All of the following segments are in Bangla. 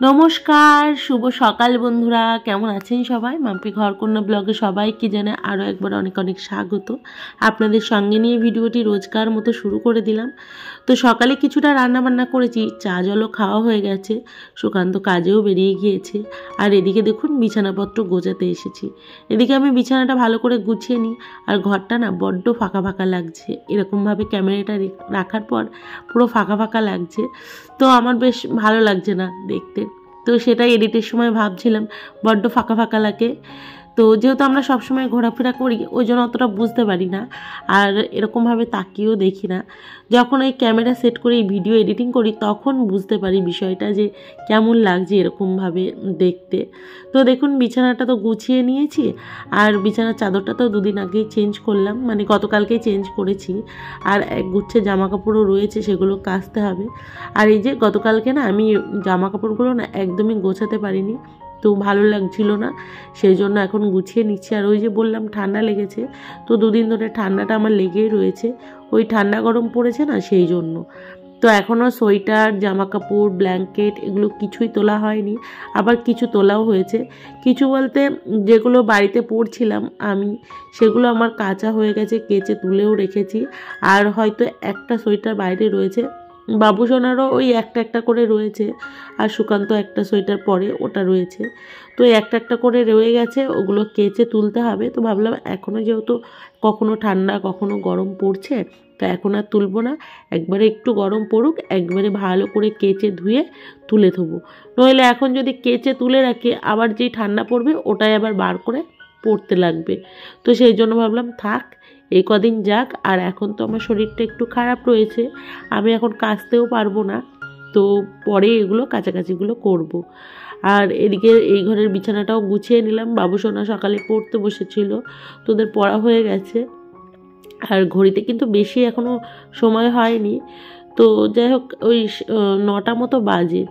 নমস্কার, শুভ সকাল বন্ধুরা। কেমন আছেন সবাই? মাম্পি ঘরকন্যা ব্লগে সবাইকে জানাই আরও একবার অনেক অনেক স্বাগত। আপনাদের সঙ্গে নিয়ে ভিডিওটি রোজকার মতো শুরু করে দিলাম। তো সকালে কিছুটা রান্নাবান্না করেছি, চা জলও খাওয়া হয়ে গেছে, সুকান্ত কাজেও বেরিয়ে গিয়েছে। আর এদিকে দেখুন বিছানাপত্র গোছাতে এসেছি। এদিকে আমি বিছানাটা ভালো করে গুছিয়ে নিই। আর ঘরটা না বড্ড ফাঁকা ফাঁকা লাগছে, এরকমভাবে ক্যামেরাটা রাখার পর পুরো ফাঁকা ফাঁকা লাগছে। তো আমার বেশ ভালো লাগছে না দেখতে। তো সেটাই এডিটের সময় ভাবছিলাম, বড্ড ফাঁকা ফাঁকা লাগে। তো যেহেতু আমরা সবসময় ঘোরাফেরা করি, ওই জন্য অতটা বুঝতে পারি না, আর এরকমভাবে তাকিয়েও দেখি না। যখন এই ক্যামেরা সেট করে এই ভিডিও এডিটিং করি তখন বুঝতে পারি বিষয়টা যে কেমন লাগছে এরকমভাবে দেখতে। তো দেখুন বিছানাটা তো গুছিয়ে নিয়েছি, আর বিছানার চাদরটা তো দুদিন আগেই চেঞ্জ করলাম, মানে গতকালকেই চেঞ্জ করেছি। আর এক গুচ্ছে জামা কাপড়ও রয়েছে, সেগুলো কাচতে হবে। আর এই যে গতকালকে না আমি জামা কাপড়গুলো না একদমই গোছাতে পারিনি, তো ভালো লাগছিল না, সেই জন্য এখন গুছিয়ে নিচ্ছি। আর ওই যে বললাম ঠান্ডা লেগেছে, তো দুদিন ধরে ঠান্ডাটা আমার লেগেই রয়েছে, ওই ঠান্ডা গরম পড়েছে না সেই জন্য। তো এখনও সোয়েটার, জামা কাপড়, ব্ল্যাঙ্কেট এগুলো কিছুই তোলা হয়নি, আবার কিছু তোলাও হয়েছে। কিছু বলতে যেগুলো বাড়িতে পরছিলাম আমি, সেগুলো আমার কাচা হয়ে গেছে, কেচে তুলেও রেখেছি। আর হয়তো একটা সোয়েটার বাইরে রয়েছে, বাবু সোনারও ওই একটা একটা করে রয়েছে, আর সুকান্ত একটা সোয়েটার পরে ওটা রয়েছে। তো একটা একটা করে রয়ে গেছে, ওগুলো কেচে তুলতে হবে। তো ভাবলাম এখনও যেহেতু কখনো ঠান্ডা কখনো গরম পড়ছে, তো এখন আর তুলবো না, একবারে একটু গরম পড়ুক, একবারে ভালো করে কেচে ধুয়ে তুলে দেবো। নইলে এখন যদি কেচে তুলে রাখি, আবার যেই ঠান্ডা পড়বে ওটাই আবার বার করে পড়তে লাগবে। তো সেই জন্য ভাবলাম থাক, এই কদিন যাক। আর এখন তো আমার শরীরটা একটু খারাপ রয়েছে, আমি এখন কাচতেও পারবো না, তো পরে এগুলো কাছাকাছিগুলো করব। আর এদিকে এই ঘরের বিছানাটাও গুছিয়ে নিলাম। বাবু সোনা সকালে পড়তে বসেছিল, তোদের পড়া হয়ে গেছে। আর ঘড়িতে কিন্তু বেশি এখনও সময় হয়নি, তো যাই হোক ওই 9টা মতো বাজে।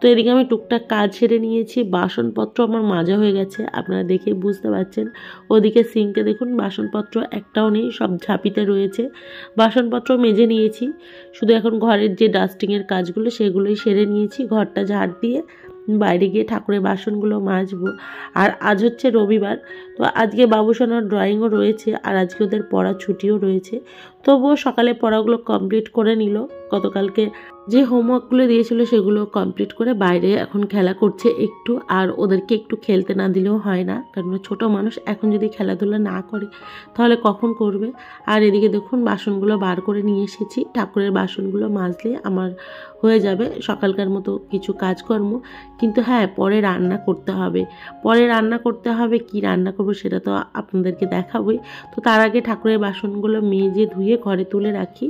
তো এদিকে আমি টুকটাক কাজ সেরে নিয়েছি, বাসনপত্র আমার মাজা হয়ে গেছে, আপনারা দেখেই বুঝতে পারছেন। ওদিকে সিঙ্কে দেখুন বাসনপত্র একটাও নেই, সব ঝাঁপিতে রয়েছে। বাসনপত্র মেজে নিয়েছি, শুধু এখন ঘরের যে ডাস্টিংয়ের কাজগুলো সেগুলোই সেরে নিয়েছি। ঘরটা ঝাড় দিয়ে বাইরে গিয়ে ঠাকুরের বাসনগুলো মাজবো। আর আজ হচ্ছে রবিবার, তো আজকে বাবু সোনার ড্রয়িংও রয়েছে, আর আজকে ওদের পড়া ছুটিও রয়েছে। তবুও সকালে পড়াগুলো কমপ্লিট করে নিল। গতকালকে যে হোমওয়ার্কগুলো দিয়েছিল সেগুলো কমপ্লিট করে বাইরে এখন খেলা করছে একটু। আর ওদেরকে একটু খেলতে না দিলেও হয় না, কারণ ছোট মানুষ, এখন যদি খেলাধুলা না করে তাহলে কখন করবে। আর এদিকে দেখুন বাসনগুলো বার করে নিয়ে এসেছি, ঠাকুরের বাসনগুলো মাজলে আমার হয়ে যাবে সকালকার মতো কিছু কাজকর্ম। কিন্তু হ্যাঁ, পরে রান্না করতে হবে। পরে রান্না করতে হবে, কি রান্না করব সেটা তো আপনাদেরকে দেখাবই। তো তার আগে ঠাকুরের বাসনগুলো মেজে ধুয়ে ঘরে তুলে রাখি,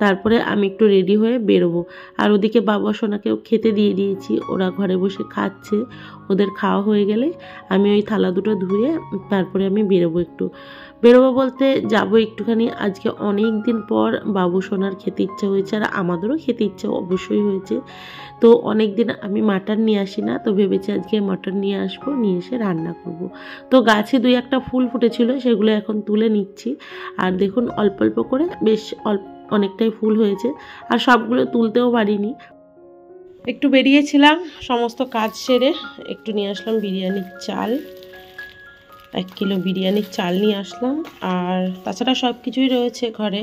তারপরে আমি একটু রেডি হয়ে বেরোবো। আর ওদিকে বাবা সোনাকেও খেতে দিয়ে দিয়েছি, ওরা ঘরে বসে খাচ্ছে। ওদের খাওয়া হয়ে গেলে আমি ওই থালা দুটো ধুয়ে তারপরে আমি বেরোবো বলতে যাবো একটুখানি। আজকে অনেক দিন পর বাবু সোনার খেতে ইচ্ছা হয়েছে, আর আমাদেরও খেতে ইচ্ছা অবশ্যই হয়েছে। তো অনেক দিন আমি মাটন নিয়ে আসি না, তো ভেবেছি আজকে মাটন নিয়ে আসবো, নিয়ে এসে রান্না করব। তো গাছে 2-1টা ফুল ফুটেছিল, সেগুলো এখন তুলে নিচ্ছি। আর দেখুন অল্প অল্প করে বেশ অনেকটাই ফুল হয়েছে, আর সবগুলো তুলতেও পারিনি। একটু বেরিয়েছিলাম, সমস্ত কাজ সেরে একটু নিয়ে আসলাম বিরিয়ানির চাল, 1 কিলো বিরিয়ানির চাল নিয়ে আসলাম। আর তাছাড়া সব কিছুই রয়েছে ঘরে,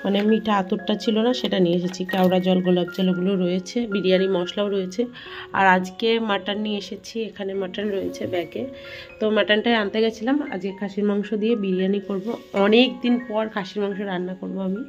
মানে মিঠা আতরটা ছিল না, সেটা নিয়ে এসেছি। কেওড়া জল, গোলাপ জলগুলো রয়েছে, বিরিয়ানি মশলাও রয়েছে। আর আজকে মাটন নিয়ে এসেছি, এখানে মাটন রয়েছে ব্যাগে। তো মাটনটাই আনতে গেছিলাম, আজকে খাসির মাংস দিয়ে বিরিয়ানি করব। অনেক দিন পর খাসির মাংস রান্না করব আমি।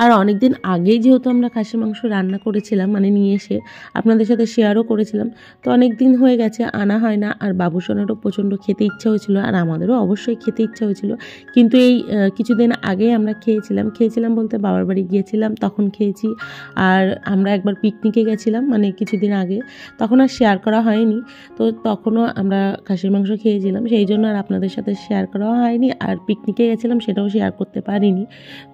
আর অনেক দিন আগেই যেহেতু আমরা খাসির মাংস রান্না করেছিলাম, মানে নিয়ে এসে আপনাদের সাথে শেয়ারও করেছিলাম, তো অনেক দিন হয়ে গেছে আনা হয় না। আর বাবু সোনারও প্রচণ্ড খেতে ইচ্ছা হয়েছিল, আর আমাদেরও অবশ্যই খেতে ইচ্ছা হয়েছিল। কিন্তু এই কিছুদিন আগেই আমরা খেয়েছিলাম বলতে বাবার বাড়ি গিয়েছিলাম তখন খেয়েছি। আর আমরা একবার পিকনিকে গেছিলাম, মানে কিছুদিন আগে, তখন আর শেয়ার করা হয়নি। তো তখনও আমরা খাসির মাংস খেয়েছিলাম, সেই জন্য আর আপনাদের সাথে শেয়ার করা হয়নি। আর পিকনিকে গেছিলাম সেটাও শেয়ার করতে পারিনি।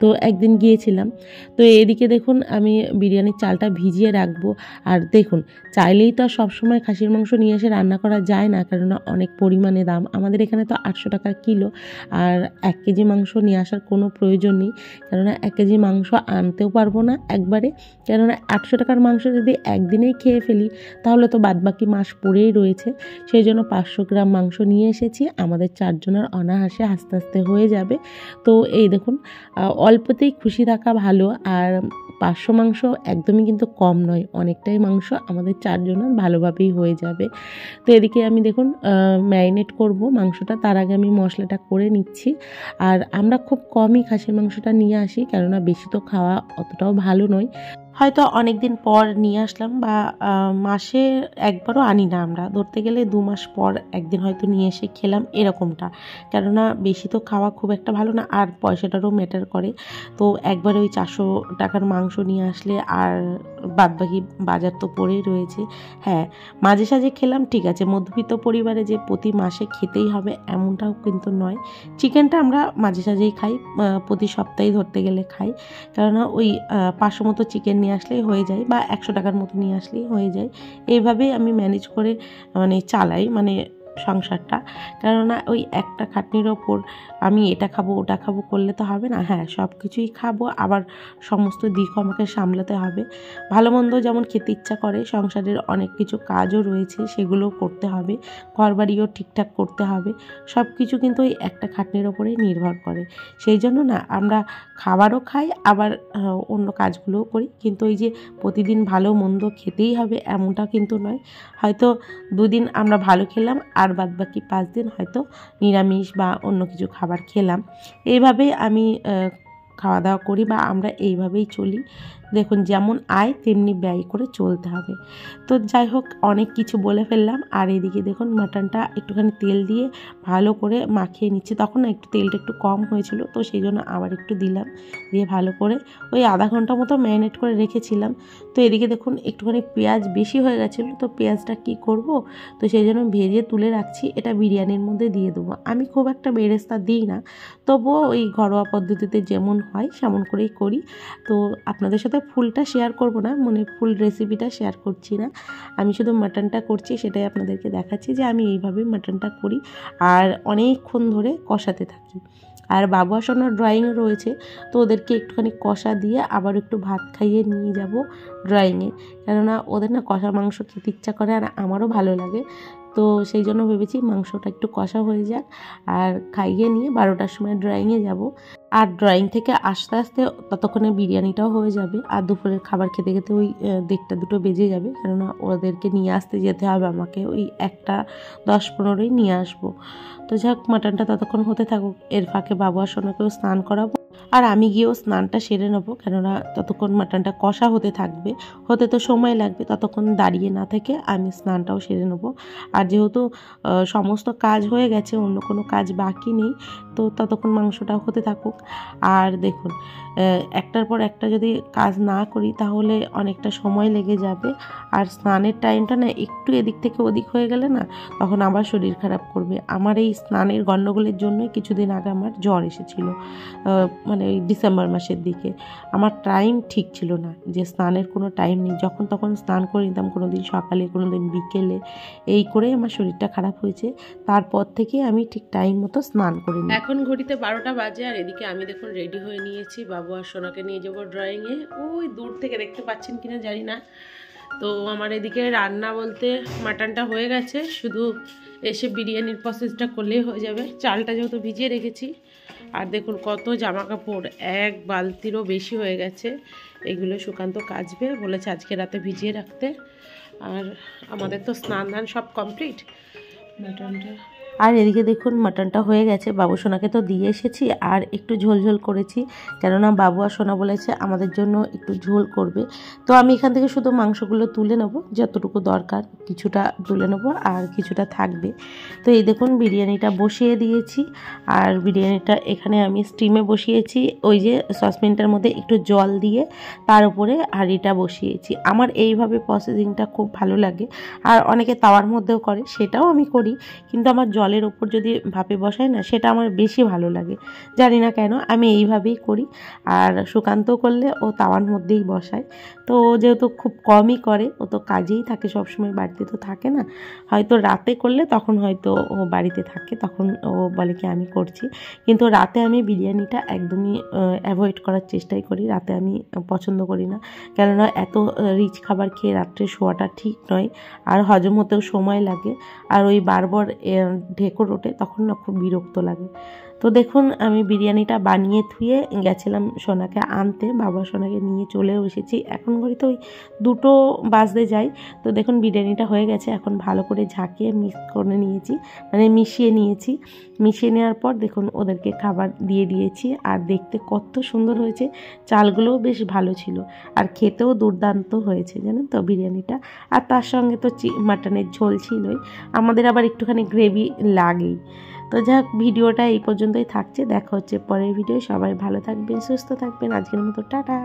তো একদিন গিয়েছিলাম, তো এদিকে দেখুন আমি বিরিয়ানির চালটা ভিজিয়ে রাখবো। আর দেখুন চাইলেই তো আর সবসময় খাসির মাংস নিয়ে এসে রান্না করা যায় না, কেননা অনেক পরিমাণে দাম। আমাদের এখানে তো 800 টাকা কিলো, আর 1 কেজি মাংস নিয়ে আসার কোনো প্রয়োজন নেই, কেননা 1 কেজি মাংস আনতেও পারবো না একবারে, কেননা 800 টাকার মাংস যদি একদিনেই খেয়ে ফেলি তাহলে তো বাদবাকি মাস পড়েই রয়েছে। সেই জন্য 500 গ্রাম মাংস নিয়ে এসেছি, আমাদের 4 জনের অনায়াসে আস্তে আস্তে হয়ে যাবে। তো এই দেখুন অল্পতেই খুশি থাকা ভালো, আর 500 মাংস একদমই কিন্তু কম নয়, অনেকটাই মাংস আমাদের 4 জনের ভালোভাবেই হয়ে যাবে। তো এদিকে আমি দেখুন ম্যারিনেট করব মাংসটা, তার আগে আমি মশলাটা করে নিচ্ছি। আর আমরা খুব কমই খাসির মাংসটা নিয়ে আসি, কেননা বেশি তো খাওয়া অতটাও ভালো নয়। হয়তো অনেক দিন পর নিয়ে আসলাম, বা মাসে একবারও আনি না, আমরা ধরতে গেলে 2 মাস পর একদিন হয়তো নিয়ে এসে খেলাম এরকমটা, কেননা বেশি তো খাওয়া খুব একটা ভালো না, আর পয়সাটারও ম্যাটার করে। তো একবারে ওই 400 টাকার মাংস নিয়ে আসলে আর বাদবাকি বাজার তো পড়েই রয়েছে। হ্যাঁ, মাঝে সাঝে খেলাম ঠিক আছে, মধ্যবিত্ত পরিবারে যে প্রতি মাসে খেতেই হবে এমনটাও কিন্তু নয়। চিকেনটা আমরা মাঝে সাঝেই খাই, প্রতি সপ্তাহে ধরতে গেলে খাই, কেননা ওই 500 মতো চিকেন নিয়ে আসলেই হয়ে যায়, বা 100 টাকার মতো নিয়ে আসলেই হয়ে যায়। এইভাবেই আমি ম্যানেজ করে চালাই সংসারটা, কেননা ওই একটা খাটনির ওপর আমি এটা খাবো ওটা খাবো করলে তো হবে না। হ্যাঁ, সব কিছুই খাবো, আবার সমস্ত দিকও আমাকে সামলাতে হবে। ভালো মন্দ যেমন খেতে ইচ্ছা করে, সংসারের অনেক কিছু কাজও রয়েছে, সেগুলোও করতে হবে, ঘরবাড়িও ঠিকঠাক করতে হবে। সব কিছু কিন্তু ওই একটা খাটনির ওপরেই নির্ভর করে। সেই জন্য না আমরা খাবারও খাই, আবার অন্য কাজগুলোও করি, কিন্তু ওই যে প্রতিদিন ভালো মন্দ খেতেই হবে এমনটা কিন্তু নয়। হয়তো 2 দিন আমরা ভালো খেলাম, আর বাদবাকি 5 দিন হয়তো নিরামিষ বা অন্য কিছু খাবার খেলাম। এইভাবেই আমি খাওয়া দাওয়া করি, বা আমরা এইভাবেই চলি। দেখুন যেমন আয় তেমনি ব্যয় করে চলতে হবে। তো যাই হোক, অনেক কিছু বলে ফেললাম। আর এদিকে দেখুন মাটনটা একটুখানি তেল দিয়ে ভালো করে মাখিয়ে নিচ্ছি। তখন না একটু তেলটা একটু কম হয়েছিল, তো সেই জন্য আবার একটু দিলাম, দিয়ে ভালো করে ওই আধা ঘন্টা মতো ম্যারিনেট করে রেখেছিলাম। তো এদিকে দেখুন একটুখানি পেঁয়াজ বেশি হয়ে গেছিলো, তো পেঁয়াজটা কি করব, তো সেই জন্য ভেজে তুলে রাখছি, এটা বিরিয়ানির মধ্যে দিয়ে দেবো। আমি খুব একটা বেরেস্তা দিই না, তবুও ওই ঘরোয়া পদ্ধতিতে যেমন হয় সেমন করেই করি। তো আপনাদের সাথে ফুলটা শেয়ার করব না, ফুল রেসিপিটা শেয়ার করছি না, আমি শুধু মাটনটা করছি সেটাই আপনাদেরকে দেখাচ্ছি যে আমি এইভাবেই মাটনটা করি, আর অনেকক্ষণ ধরে কষাতে থাকি। আর বাবু আসন্ন ড্রয়িংয়ে রয়েছে, তো ওদেরকে একটুখানি কষা দিয়ে আবার একটু ভাত খাইয়ে নিয়ে যাব ড্রয়িংয়ে, কেননা ওদের না কষা মাংস খেতে ইচ্ছা করে, আর আমারও ভালো লাগে। তো সেই জন্য ভেবেছি মাংসটা একটু কষা হয়ে যাক, আর খাইয়ে নিয়ে 12টার সময় ড্রয়িংয়ে যাব। আর ড্রয়িং থেকে আস্তে আস্তে ততক্ষণে বিরিয়ানিটাও হয়ে যাবে, আর দুপুরের খাবার খেতে খেতে ওই 1টা-2টো বেজে যাবে, কেননা ওদেরকে নিয়ে আসতে যেতে হবে আমাকে, ওই 1:10-15 নিয়ে আসবো। তো যাক, মাটনটা ততক্ষণ হতে থাকুক, এর ফাঁকে বাবু আর সোনাকেও স্নান করাবো, আর আমি গিয়েও স্নানটা সেরে নেবো, কেননা ততক্ষণ মাটনটা কষা হতে থাকবে, হতে তো সময় লাগবে, ততক্ষণ দাঁড়িয়ে না থেকে আমি স্নানটাও সেরে নেবো। আর যেহেতু সমস্ত কাজ হয়ে গেছে, অন্য কোনো কাজ বাকি নেই, তো ততক্ষণ মাংসটা হতে থাকুক। আর দেখুন একটার পর একটা যদি কাজ না করি তাহলে অনেকটা সময় লেগে যাবে, আর স্নানের টাইমটা না একটু এদিক থেকে ওদিক হয়ে গেলে না তখন আবার শরীর খারাপ করবে। আমার এই স্নানের গণ্ডগোলের জন্যই কিছুদিন আগে আমার জ্বর এসেছিল, ওই ডিসেম্বর মাসের দিকে। আমার টাইম ঠিক ছিল না, যে স্নানের কোনো টাইম নেই, যখন তখন স্নান করে নিতাম, কোনো দিন সকালে কোনো দিন বিকেলে, এই করেই আমার শরীরটা খারাপ হয়েছে। তারপর থেকে আমি ঠিক টাইম মতো স্নান করি। এখন ঘড়িতে 12টা বাজে, আর এদিকে আমি দেখুন রেডি হয়ে নিয়েছি, বাবু আর সোনাকে নিয়ে যাবো ড্রয়িংয়ে। ওই দূর থেকে দেখতে পাচ্ছেন কিনা জানি না। তো আমার এদিকে রান্না বলতে মাটনটা হয়ে গেছে, শুধু এসে বিরিয়ানির প্রসেসটা করলেই হয়ে যাবে। চালটা যেহেতু ভিজিয়ে রেখেছি, আর দেখুন কত জামা কাপড়, 1 বালতিরও বেশি হয়ে গেছে, এগুলো সুকান্ত কাচবে বলেছে আজকে রাতে ভিজিয়ে রাখতে। আর আমাদের তো স্নান ধান সব কমপ্লিট। মাটনটা আর এদিকে দেখুন মাটনটা হয়ে গেছে, বাবু সোনাকে তো দিয়ে এসেছি, আর একটু ঝোল ঝোল করেছি, কেননা বাবু আর সোনা বলেছে আমাদের জন্য একটু ঝোল করবে। তো আমি এখান থেকে শুধু মাংসগুলো তুলে নেব, যতটুকু দরকার কিছুটা তুলে নেব, আর কিছুটা থাকবে। তো এই দেখুন বিরিয়ানিটা বসিয়ে দিয়েছি, আর বিরিয়ানিটা এখানে আমি স্টিমে বসিয়েছি, ওই যে সসপ্যানটার মধ্যে একটু জল দিয়ে তার উপরে হাঁড়িটা বসিয়েছি। আমার এইভাবে প্রসেসিংটা খুব ভালো লাগে, আর অনেকে তাওয়ার মধ্যেও করে, সেটাও আমি করি, কিন্তু আমার জল জলের ওপর যদি ভাপে বসাই না, সেটা আমার বেশি ভালো লাগে। জানি না কেন, আমি এইভাবেই করি। আর সুকান্ত করলে ও তাওয়ার মধ্যেই বসায়। তো যেহেতু খুব কমই করে, ও তো কাজেই থাকে সবসময়, বাড়িতে তো থাকে না। হয়তো রাতে করলে তখন হয়তো ও বাড়িতে থাকে, তখন ও বলে কি আমি করছি। কিন্তু রাতে আমি বিরিয়ানিটা একদমই অ্যাভয়েড করার চেষ্টাই করি। রাতে আমি পছন্দ করি না, কেননা এত রিচ খাবার খেয়ে রাত্রে শোয়াটা ঠিক নয়, আর হজম হতেও সময় লাগে, আর ওই বারবার ঢেকুর ওঠে, তখন না খুব বিরক্ত লাগে। তো দেখুন আমি বিরিয়ানিটা বানিয়ে ধুয়ে গেছিলাম সোনাকে আনতে, বাবা সোনাকে নিয়ে চলেও এসেছি। এখন ঘড়িতে ওই 2টো বাজতে যাই। তো দেখুন বিরিয়ানিটা হয়ে গেছে, এখন ভালো করে ঝাঁকিয়ে মিক্স করে নিয়েছি, মানে মিশিয়ে নিয়েছি। মিশিয়ে নেওয়ার পর দেখুন ওদেরকে খাবার দিয়ে দিয়েছি, আর দেখতে কত সুন্দর হয়েছে, চালগুলোও বেশ ভালো ছিল, আর খেতেও দুর্দান্ত হয়েছে জানেন তো বিরিয়ানিটা। আর তার সঙ্গে তো মাটনের ঝোল ছিলই, আমাদের আবার একটুখানি গ্রেভি লাগেই। তো যাক, ভিডিওটা এই পর্যন্তই থাকছে, দেখা হচ্ছে পরের ভিডিও। সবাই ভালো থাকবেন, সুস্থ থাকবেন, আজকের মতো টাটা।